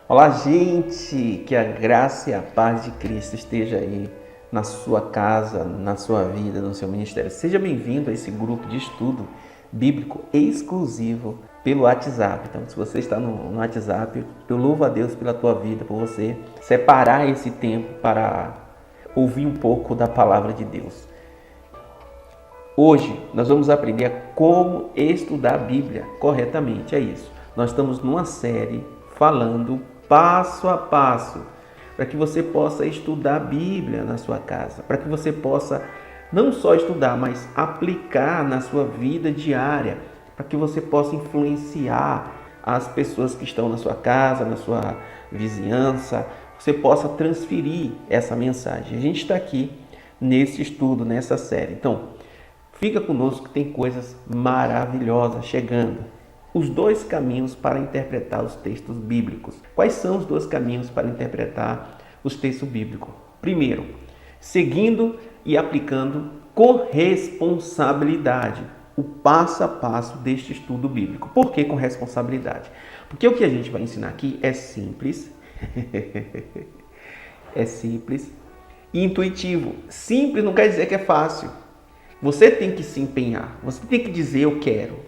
Olá, gente! Que a graça e a paz de Cristo esteja aí na sua casa, na sua vida, no seu ministério. Seja bem-vindo a esse grupo de estudo bíblico exclusivo pelo WhatsApp. Então, se você está no WhatsApp, eu louvo a Deus pela tua vida, por você separar esse tempo para ouvir um pouco da palavra de Deus. Hoje, nós vamos aprender como estudar a Bíblia corretamente. É isso. Nós estamos numa série falando passo a passo, para que você possa estudar a Bíblia na sua casa, para que você possa não só estudar, mas aplicar na sua vida diária, para que você possa influenciar as pessoas que estão na sua casa, na sua vizinhança, você possa transferir essa mensagem. A gente está aqui nesse estudo, nessa série. Então, fica conosco que tem coisas maravilhosas chegando. Os dois caminhos para interpretar os textos bíblicos. Quais são os dois caminhos para interpretar os textos bíblicos? Primeiro, seguindo e aplicando com responsabilidade o passo a passo deste estudo bíblico. Por que com responsabilidade? Porque o que a gente vai ensinar aqui é simples, é simples e intuitivo. Simples não quer dizer que é fácil. Você tem que se empenhar, você tem que dizer eu quero.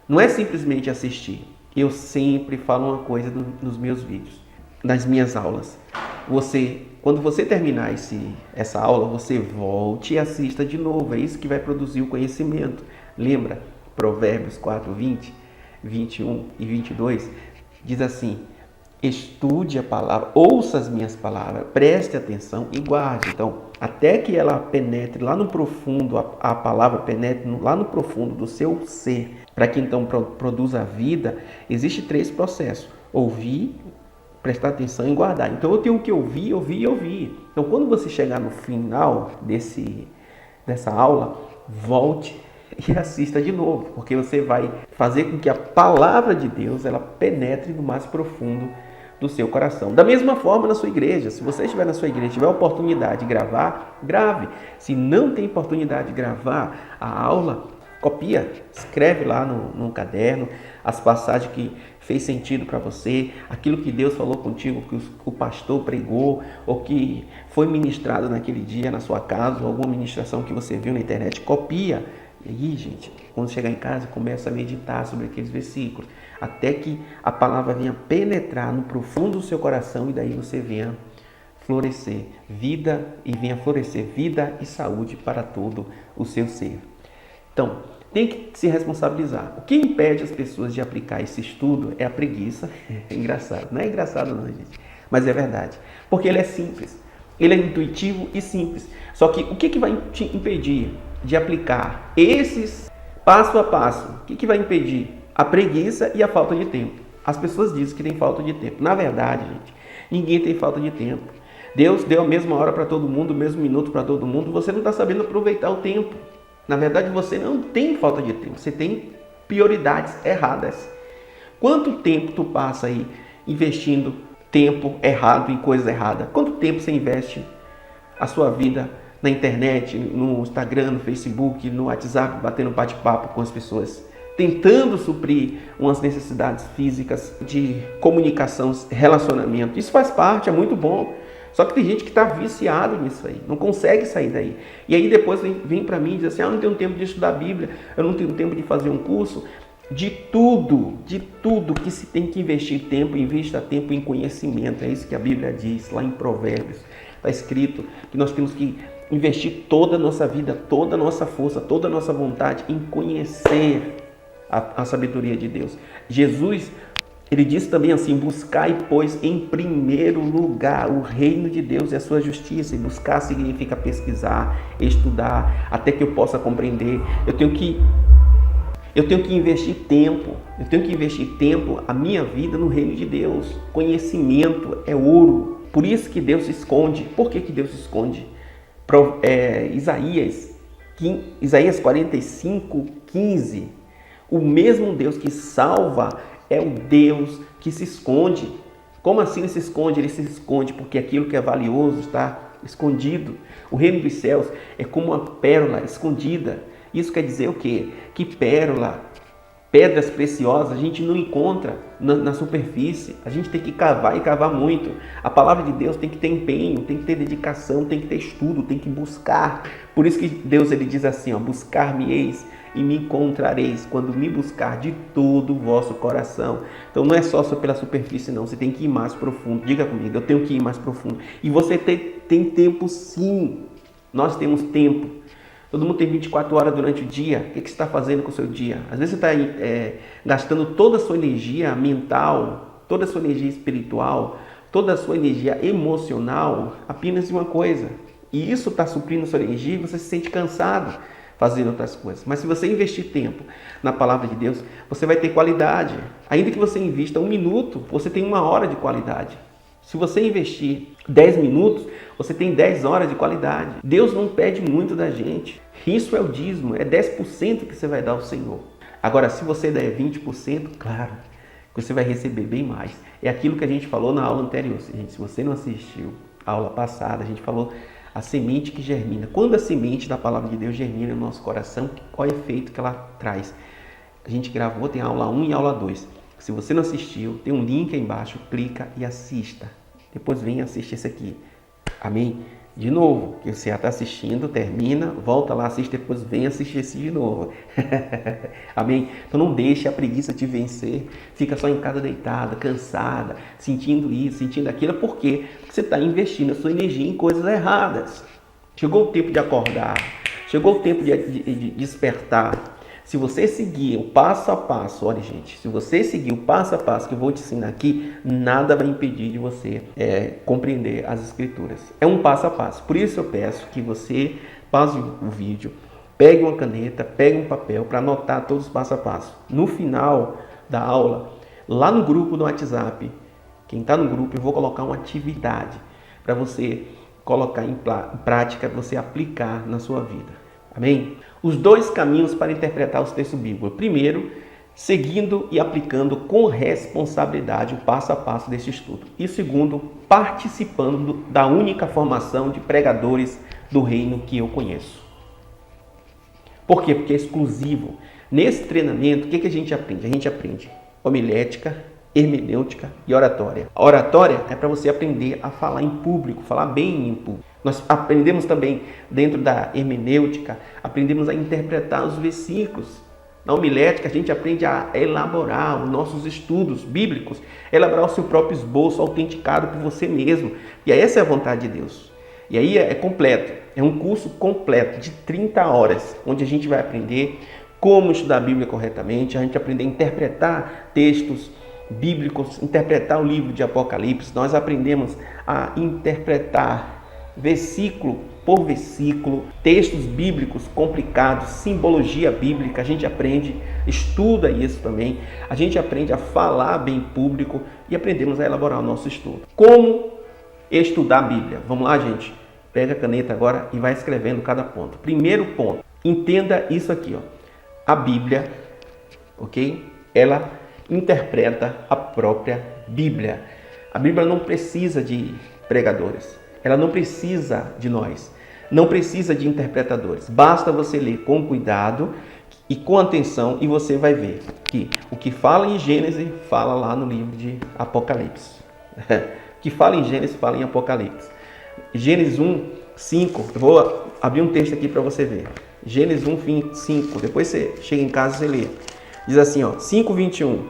Não é simplesmente assistir. Eu sempre falo uma coisa nos meus vídeos, nas minhas aulas. Quando você terminar essa aula, você volte e assista de novo. É isso que vai produzir o conhecimento. Lembra? Provérbios 4, 20, 21 e 22 diz assim: estude a palavra, ouça as minhas palavras, preste atenção e guarde. Então, até que ela penetre lá no profundo, a palavra penetre lá no profundo do seu ser, para que então produza a vida, existe 3 processos: ouvir, prestar atenção e guardar. Então eu tenho que ouvir. Então quando você chegar no final dessa aula, volte e assista de novo, porque você vai fazer com que a palavra de Deus ela penetre no mais profundo do seu coração. Da mesma forma na sua igreja, se você estiver na sua igreja, tiver oportunidade de gravar, grave. Se não tem oportunidade de gravar a aula, copia, escreve lá no caderno as passagens que fez sentido para você, aquilo que Deus falou contigo, que o pastor pregou, ou que foi ministrado naquele dia na sua casa, ou alguma ministração que você viu na internet, copia. E aí, gente, quando chegar em casa, começa a meditar sobre aqueles versículos, até que a palavra venha penetrar no profundo do seu coração e daí você venha florescer vida e saúde para todo o seu ser. Então, tem que se responsabilizar. O que impede as pessoas de aplicar esse estudo é a preguiça. É engraçado. Não é engraçado não, gente, mas é verdade. Porque ele é simples, ele é intuitivo e simples. Só que o que vai te impedir de aplicar esses passo a passo? O que vai impedir? A preguiça e a falta de tempo. As pessoas dizem que tem falta de tempo. Na verdade, gente, ninguém tem falta de tempo. Deus deu a mesma hora para todo mundo, o mesmo minuto para todo mundo. Você não está sabendo aproveitar o tempo. Na verdade, você não tem falta de tempo. Você tem prioridades erradas. Quanto tempo tu passa aí investindo tempo errado em coisas erradas? Quanto tempo você investe a sua vida na internet, no Instagram, no Facebook, no WhatsApp, batendo bate-papo com as pessoas, tentando suprir umas necessidades físicas de comunicação, relacionamento? Isso faz parte, é muito bom. Só que tem gente que está viciado nisso aí, não consegue sair daí. E aí depois vem para mim e diz assim: eu não tenho tempo de estudar a Bíblia, eu não tenho tempo de fazer um curso. De tudo que se tem que investir tempo, invista tempo em conhecimento. É isso que a Bíblia diz lá em Provérbios. Está escrito que nós temos que investir toda a nossa vida, toda a nossa força, toda a nossa vontade em conhecer a sabedoria de Deus. Jesus, ele disse também assim: buscai, pois, em primeiro lugar o reino de Deus e a sua justiça. E buscar significa pesquisar, estudar, até que eu possa compreender. Eu tenho que investir tempo, a minha vida no reino de Deus. Conhecimento é ouro. Por isso que Deus se esconde. Por que Deus se esconde? Isaías 45, 15. O mesmo Deus que salva é o Deus que se esconde. Como assim ele se esconde? Ele se esconde porque aquilo que é valioso está escondido. O reino dos céus é como uma pérola escondida. Isso quer dizer o quê? Que pérola pedras preciosas a gente não encontra na superfície. A gente tem que cavar e cavar muito. A palavra de Deus tem que ter empenho, tem que ter dedicação, tem que ter estudo, tem que buscar. Por isso que Deus ele diz assim, ó, buscar-me-eis e me encontrareis quando me buscar de todo o vosso coração. Então não é só pela superfície não, você tem que ir mais profundo. Diga comigo, eu tenho que ir mais profundo. E você tem tempo sim, nós temos tempo. Todo mundo tem 24 horas durante o dia. O que você está fazendo com o seu dia? Às vezes você está gastando toda a sua energia mental, toda a sua energia espiritual, toda a sua energia emocional apenas em uma coisa. E isso está suprindo a sua energia e você se sente cansado fazendo outras coisas. Mas se você investir tempo na palavra de Deus, você vai ter qualidade. Ainda que você invista 1 minuto, você tem 1 hora de qualidade. Se você investir 10 minutos, você tem 10 horas de qualidade. Deus não pede muito da gente. Isso é o dízimo, é 10% que você vai dar ao Senhor. Agora, se você der 20%, claro, você vai receber bem mais. É aquilo que a gente falou na aula anterior. Gente, se você não assistiu a aula passada, a gente falou a semente que germina. Quando a semente da palavra de Deus germina no nosso coração, qual é o efeito que ela traz? A gente gravou, tem a aula 1 e a aula 2. Se você não assistiu, tem um link aí embaixo, clica e assista. Depois vem assistir esse aqui. Amém? De novo, que você já está assistindo, termina, volta lá, assiste, depois vem assistir esse de novo. Amém? Então não deixe a preguiça te vencer. Fica só em casa deitada, cansada, sentindo isso, sentindo aquilo. Por quê? Porque você está investindo a sua energia em coisas erradas. Chegou o tempo de acordar. Chegou o tempo de despertar. Se você seguir o passo a passo, olha gente, se você seguir o passo a passo que eu vou te ensinar aqui, nada vai impedir de você compreender as escrituras. É um passo a passo. Por isso eu peço que você pause o vídeo, pegue uma caneta, pegue um papel para anotar todos os passo a passo. No final da aula, lá no grupo do WhatsApp, quem está no grupo, eu vou colocar uma atividade para você colocar em prática, você aplicar na sua vida. Amém? Os 2 caminhos para interpretar os textos bíblicos. Primeiro, seguindo e aplicando com responsabilidade o passo a passo desse estudo. E segundo, participando da única formação de pregadores do reino que eu conheço. Por quê? Porque é exclusivo. Nesse treinamento, o que a gente aprende? A gente aprende homilética, hermenêutica e oratória. A oratória é para você aprender a falar em público, falar bem em público. Nós aprendemos também, dentro da hermenêutica, aprendemos a interpretar os versículos. Na homilética, a gente aprende a elaborar os nossos estudos bíblicos, elaborar o seu próprio esboço autenticado por você mesmo. E essa é a vontade de Deus. E aí é completo, é um curso completo de 30 horas, onde a gente vai aprender como estudar a Bíblia corretamente, a gente aprender a interpretar textos bíblicos, interpretar o livro de Apocalipse. Nós aprendemos a interpretar versículo por versículo, textos bíblicos complicados, simbologia bíblica, a gente aprende, estuda isso também, a gente aprende a falar bem em público e aprendemos a elaborar o nosso estudo. Como estudar a Bíblia? Vamos lá, gente? Pega a caneta agora e vai escrevendo cada ponto. Primeiro ponto, entenda isso aqui, ó. A Bíblia, ok? Ela interpreta a própria Bíblia. A Bíblia não precisa de pregadores. Ela não precisa de nós, não precisa de interpretadores. Basta você ler com cuidado e com atenção e você vai ver que o que fala em Gênesis fala lá no livro de Apocalipse. O que fala em Gênesis fala em Apocalipse. Gênesis 1, 5, eu vou abrir um texto aqui para você ver. Gênesis 1, 5, depois você chega em casa e você lê. Diz assim, ó, 5, 21.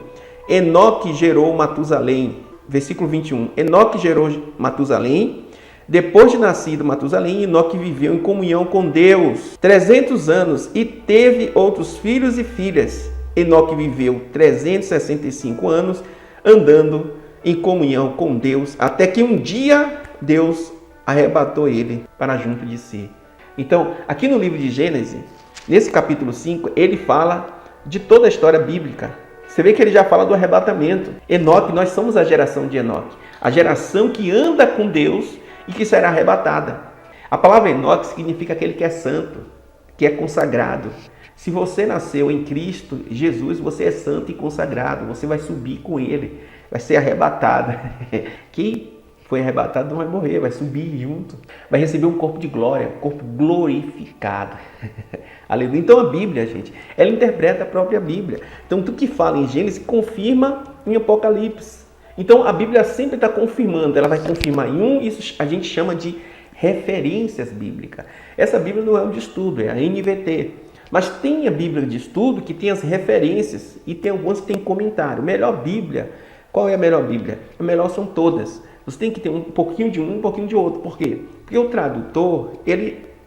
Enoque gerou Matusalém. Versículo 21. Enoque gerou Matusalém. Depois de nascido Matusalém, Enoque viveu em comunhão com Deus 300 anos e teve outros filhos e filhas. Enoque viveu 365 anos andando em comunhão com Deus, até que um dia Deus arrebatou ele para junto de si. Então, aqui no livro de Gênesis, nesse capítulo 5, ele fala de toda a história bíblica. Você vê que ele já fala do arrebatamento. Enoque, nós somos a geração de Enoque, a geração que anda com Deus e que será arrebatada. A palavra Enoque significa aquele que é santo, que é consagrado. Se você nasceu em Cristo Jesus, você é santo e consagrado. Você vai subir com ele, vai ser arrebatado. Que foi arrebatado não vai morrer, vai subir junto, vai receber um corpo de glória, corpo glorificado. Aleluia. Então a Bíblia, gente, ela interpreta a própria Bíblia. Então tudo que fala em Gênesis confirma em Apocalipse. Então a Bíblia sempre está confirmando, ela vai confirmar em um, isso a gente chama de referências bíblicas. Essa Bíblia não é um de estudo, é a NVT. Mas tem a Bíblia de estudo que tem as referências e tem algumas que tem comentário. Melhor Bíblia, qual é a melhor Bíblia? A melhor são todas. Você tem que ter um pouquinho de um pouquinho de outro. Por quê? Porque o tradutor,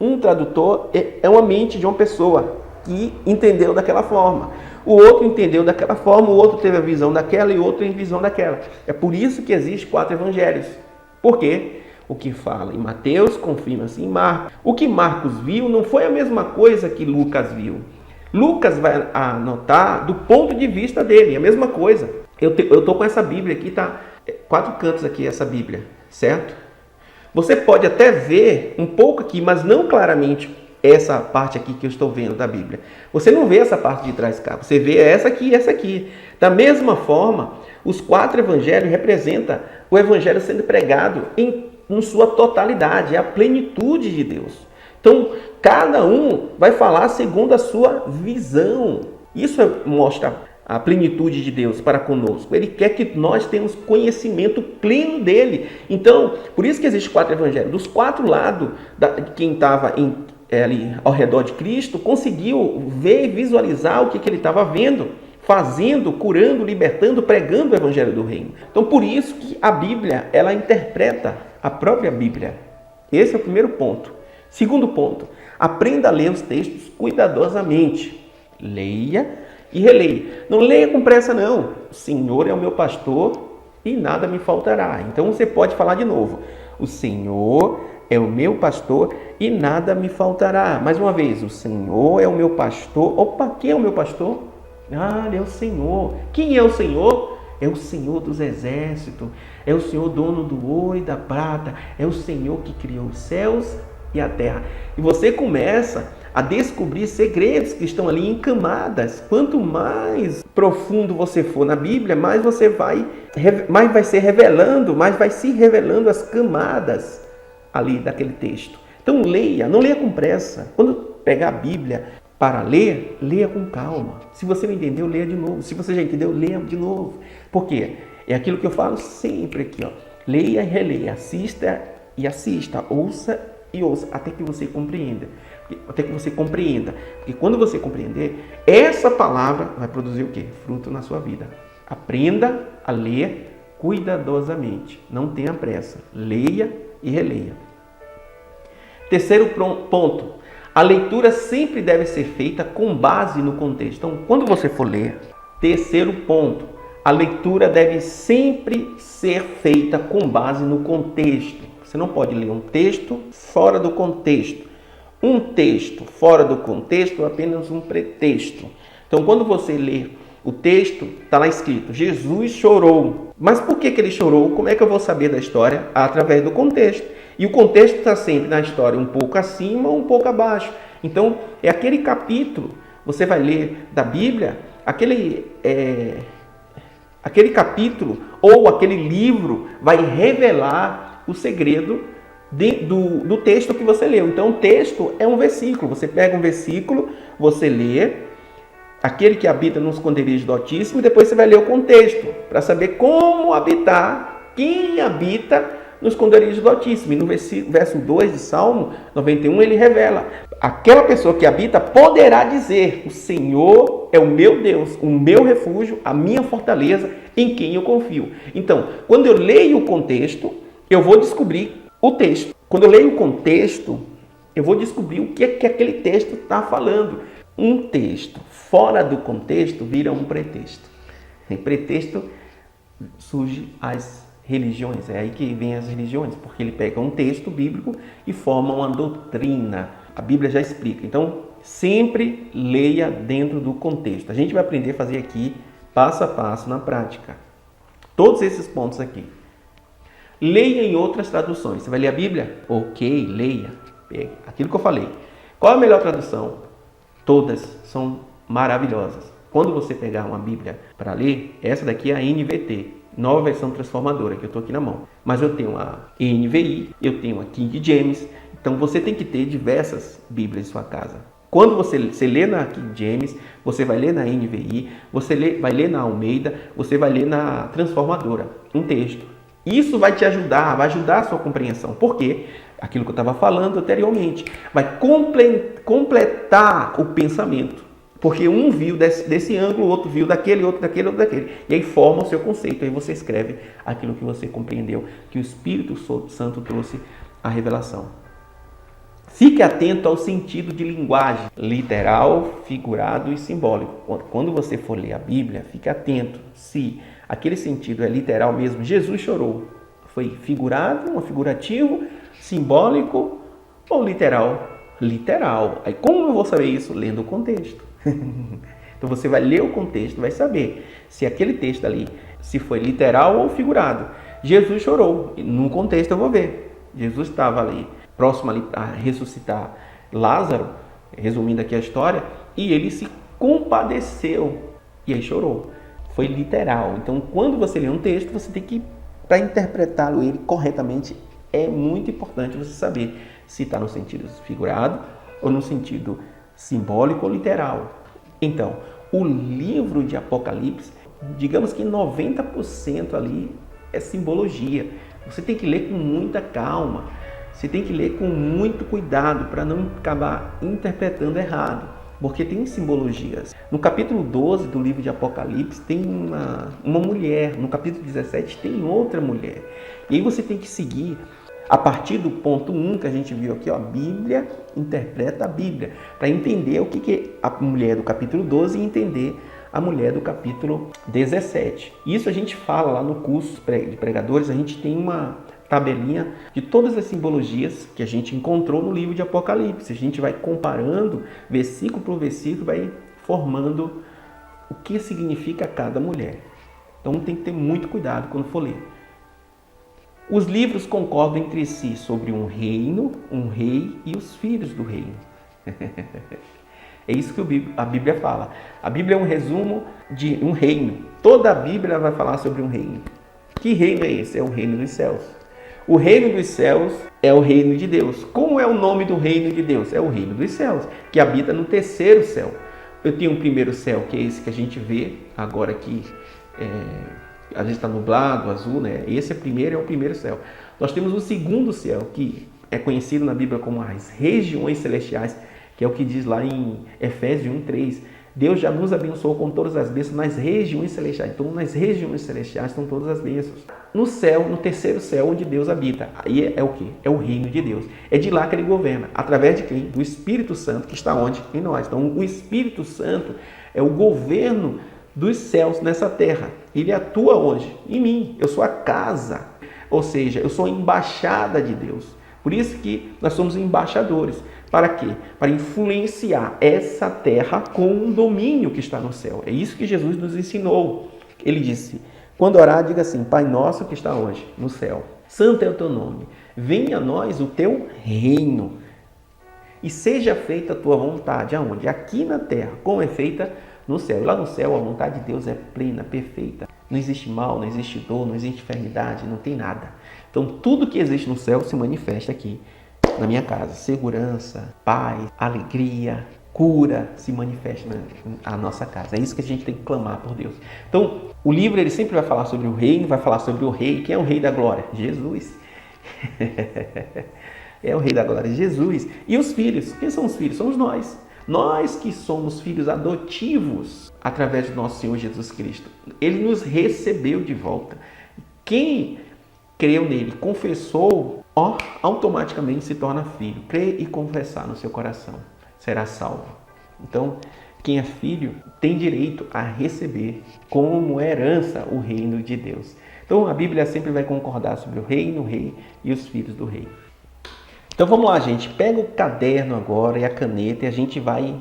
um tradutor é uma mente de uma pessoa que entendeu daquela forma. O outro entendeu daquela forma, o outro teve a visão daquela e o outro tem a visão daquela. É por isso que existem 4 evangelhos. Por quê? O que fala em Mateus confirma-se em Marcos. O que Marcos viu não foi a mesma coisa que Lucas viu. Lucas vai anotar do ponto de vista dele, é a mesma coisa. Eu estou com essa Bíblia aqui, tá? 4 cantos aqui essa Bíblia, certo? Você pode até ver um pouco aqui, mas não claramente essa parte aqui que eu estou vendo da Bíblia. Você não vê essa parte de trás cá, você vê essa aqui e essa aqui. Da mesma forma, os 4 evangelhos representam o evangelho sendo pregado em sua totalidade, é a plenitude de Deus. Então, cada um vai falar segundo a sua visão. Isso mostra a plenitude de Deus para conosco. Ele quer que nós tenhamos conhecimento pleno dele. Então, por isso que existem 4 evangelhos. Dos 4 lados, quem estava ali ao redor de Cristo, conseguiu ver e visualizar o que ele estava vendo, fazendo, curando, libertando, pregando o evangelho do reino. Então, por isso que a Bíblia, ela interpreta a própria Bíblia. Esse é o primeiro ponto. Segundo ponto, aprenda a ler os textos cuidadosamente. Leia e releia. Não leia com pressa, não. O Senhor é o meu pastor e nada me faltará. Então você pode falar de novo. O Senhor é o meu pastor e nada me faltará. Mais uma vez, o Senhor é o meu pastor. Opa, quem é o meu pastor? Ah, ele é o Senhor. Quem é o Senhor? É o Senhor dos exércitos. É o Senhor dono do ouro e da prata. É o Senhor que criou os céus e a terra. E você começa a descobrir segredos que estão ali em camadas. Quanto mais profundo você for na Bíblia, mais vai se revelando as camadas ali daquele texto. Então leia, não leia com pressa. Quando pegar a Bíblia para ler, leia com calma. Se você não entendeu, leia de novo. Se você já entendeu, leia de novo. Por quê? É aquilo que eu falo sempre aqui, ó. Leia e releia, assista e assista, ouça e ouça, até que você compreenda. Porque quando você compreender, essa palavra vai produzir o quê? Fruto na sua vida. Aprenda a ler cuidadosamente. Não tenha pressa. Leia e releia. Terceiro ponto. A leitura sempre deve ser feita com base no contexto. Então, quando você for ler, terceiro ponto. A leitura deve sempre ser feita com base no contexto. Você não pode ler um texto fora do contexto. Um texto fora do contexto é apenas um pretexto. Então, quando você lê o texto, está lá escrito, Jesus chorou. Mas por que ele chorou? Como é que eu vou saber da história? Através do contexto. E o contexto está sempre na história um pouco acima ou um pouco abaixo. Então, é aquele capítulo, você vai ler da Bíblia, aquele capítulo ou aquele livro vai revelar o segredo do texto que você leu. Então, o texto é um versículo. Você pega um versículo, você lê, aquele que habita no esconderijo do Altíssimo, e depois você vai ler o contexto, para saber como habitar, quem habita no esconderijo do Altíssimo. E no verso 2 de Salmo 91, ele revela, aquela pessoa que habita poderá dizer, o Senhor é o meu Deus, o meu refúgio, a minha fortaleza, em quem eu confio. Então, quando eu leio o contexto, eu vou descobrir o texto. Quando eu leio o contexto, eu vou descobrir o que é que aquele texto está falando. Um texto fora do contexto vira um pretexto. Em pretexto surge as religiões. É aí que vem as religiões, porque ele pega um texto bíblico e forma uma doutrina. A Bíblia já explica. Então, sempre leia dentro do contexto. A gente vai aprender a fazer aqui, passo a passo, na prática. Todos esses pontos aqui. Leia em outras traduções. Você vai ler a Bíblia? Ok, leia. Pega. Aquilo que eu falei. Qual é a melhor tradução? Todas são maravilhosas. Quando você pegar uma Bíblia para ler, essa daqui é a NVT. Nova Versão Transformadora, que eu estou aqui na mão. Mas eu tenho a NVI, eu tenho a King James. Então você tem que ter diversas Bíblias em sua casa. Quando você lê na King James, você vai ler na NVI, vai ler na Almeida, você vai ler na Transformadora, um texto. Isso vai te ajudar, vai ajudar a sua compreensão. Por quê? Aquilo que eu estava falando anteriormente. Vai completar o pensamento. Porque um viu desse ângulo, o outro viu daquele, outro daquele, outro daquele. E aí forma o seu conceito. Aí você escreve aquilo que você compreendeu, que o Espírito Santo trouxe a revelação. Fique atento ao sentido de linguagem, literal, figurado e simbólico. Quando você for ler a Bíblia, fique atento se aquele sentido é literal mesmo. Jesus chorou. Foi figurado, figurativo, simbólico ou literal? Literal. Aí como eu vou saber isso? Lendo o contexto. Então você vai ler o contexto, vai saber se aquele texto ali, se foi literal ou figurado. Jesus chorou. No contexto eu vou ver. Jesus estava ali, próximo ali a ressuscitar Lázaro, resumindo aqui a história, e ele se compadeceu e aí chorou. Foi literal. Então quando você lê um texto, você tem que, para interpretá-lo ele corretamente, é muito importante você saber se está no sentido figurado ou no sentido simbólico ou literal. Então, o livro de Apocalipse, digamos que 90% ali é simbologia. Você tem que ler com muita calma, você tem que ler com muito cuidado para não acabar interpretando errado, porque tem simbologias. No capítulo 12 do livro de Apocalipse tem uma mulher, no capítulo 17 tem outra mulher. E aí você tem que seguir a partir do ponto 1 que a gente viu aqui, ó, a Bíblia interpreta a Bíblia, para entender o que é a mulher do capítulo 12 e entender a mulher do capítulo 17. Isso a gente fala lá no curso de pregadores, a gente tem uma tabelinha de todas as simbologias que a gente encontrou no livro de Apocalipse. A gente vai comparando versículo por versículo, vai formando o que significa cada mulher. Então tem que ter muito cuidado quando for ler. Os livros concordam entre si sobre um reino, um rei e os filhos do reino. É isso que a Bíblia fala. A Bíblia é um resumo de um reino. Toda a Bíblia vai falar sobre um reino. Que reino é esse? É o reino dos céus. O reino dos céus é o reino de Deus. Como é o nome do reino de Deus? É o reino dos céus, que habita no terceiro céu. Eu tenho um primeiro céu, que é esse que a gente vê agora aqui. Às vezes está nublado, azul, né? Esse é o primeiro céu. Nós temos o segundo céu, que é conhecido na Bíblia como as regiões celestiais, que é o que diz lá em Efésios 1:3. Deus já nos abençoou com todas as bênçãos nas regiões celestiais. Então, nas regiões celestiais estão todas as bênçãos. No céu, no terceiro céu, onde Deus habita. Aí é o quê? É o reino de Deus. É de lá que ele governa. Através de quem? Do Espírito Santo, que está onde? Em nós. Então, o Espírito Santo é o governo dos céus nessa terra. Ele atua onde? Em mim. Eu sou a casa. Ou seja, eu sou a embaixada de Deus. Por isso que nós somos embaixadores. Para quê? Para influenciar essa terra com o domínio que está no céu. É isso que Jesus nos ensinou. Ele disse, quando orar, diga assim, Pai nosso que está onde? No céu. Santo é o teu nome. Venha a nós o teu reino. E seja feita a tua vontade. Aonde? Aqui na terra, como é feita no céu. E lá no céu a vontade de Deus é plena, perfeita. Não existe mal, não existe dor, não existe enfermidade, não tem nada. Então tudo que existe no céu se manifesta aqui na minha casa. Segurança, paz, alegria, cura se manifesta na nossa casa. É isso que a gente tem que clamar por Deus. Então o livro ele sempre vai falar sobre o reino, vai falar sobre o rei. Quem é o rei da glória? Jesus. É o rei da glória, Jesus. E os filhos? Quem são os filhos? Somos nós. Nós que somos filhos adotivos através do nosso Senhor Jesus Cristo. Ele nos recebeu de volta. Quem creu nele, confessou, automaticamente se torna filho. Crer e confessar no seu coração, será salvo. Então, quem é filho tem direito a receber como herança o reino de Deus. Então, a Bíblia sempre vai concordar sobre o reino, o rei e os filhos do rei. Então vamos lá, gente. Pega o caderno agora e a caneta e a gente vai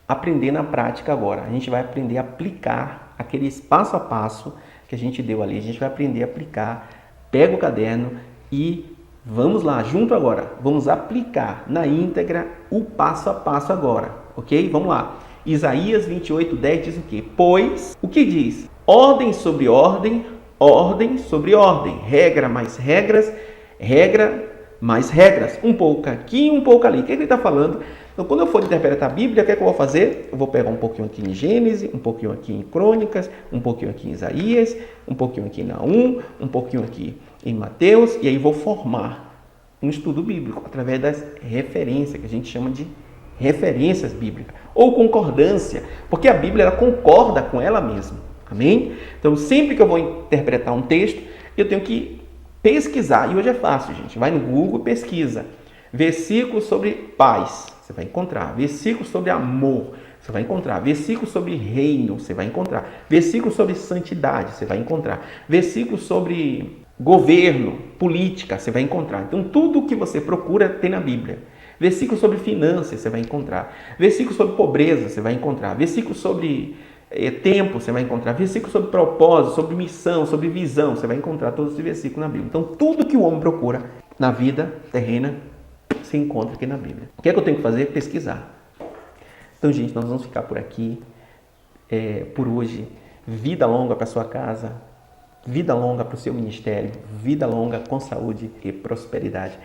aprender na prática agora. A gente vai aprender a aplicar aqueles passo a passo que a gente deu ali. A gente vai aprender a aplicar. Pega o caderno e vamos lá, junto agora. Vamos aplicar na íntegra o passo a passo agora, ok? Vamos lá. Isaías 28:10 diz o quê? Pois, o que diz? Ordem sobre ordem, ordem sobre ordem, regra mais regras, regra mais regras, um pouco aqui, um pouco ali. O que ele está falando? Então, quando eu for interpretar a Bíblia, o que é que eu vou fazer? Eu vou pegar um pouquinho aqui em Gênesis, um pouquinho aqui em Crônicas, um pouquinho aqui em Isaías, um pouquinho aqui em Naum, um pouquinho aqui em Mateus, e aí vou formar um estudo bíblico através das referências, que a gente chama de referências bíblicas, ou concordância, porque a Bíblia ela concorda com ela mesma. Amém? Então, sempre que eu vou interpretar um texto, eu tenho que pesquisar. E hoje é fácil, gente. Vai no Google e pesquisa. Versículos sobre paz, você vai encontrar. Versículos sobre amor, você vai encontrar. Versículos sobre reino, você vai encontrar. Versículos sobre santidade, você vai encontrar. Versículos sobre governo, política, você vai encontrar. Então, tudo que você procura tem na Bíblia. Versículos sobre finanças, você vai encontrar. Versículos sobre pobreza, você vai encontrar. Versículos sobre tempo, você vai encontrar. Versículos sobre propósito, sobre missão, sobre visão, você vai encontrar todos esses versículos na Bíblia. Então, tudo que o homem procura na vida terrena se encontra aqui na Bíblia. O que é que eu tenho que fazer? Pesquisar. Então, gente, nós vamos ficar por aqui por hoje. Vida longa para sua casa, vida longa para o seu ministério, vida longa com saúde e prosperidade.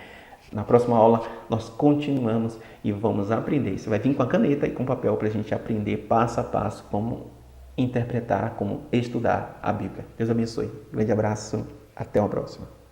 Na próxima aula, nós continuamos e vamos aprender. Você vai vir com a caneta e com papel para a gente aprender passo a passo como interpretar, como estudar a Bíblia. Deus abençoe. Um grande abraço. Até uma próxima.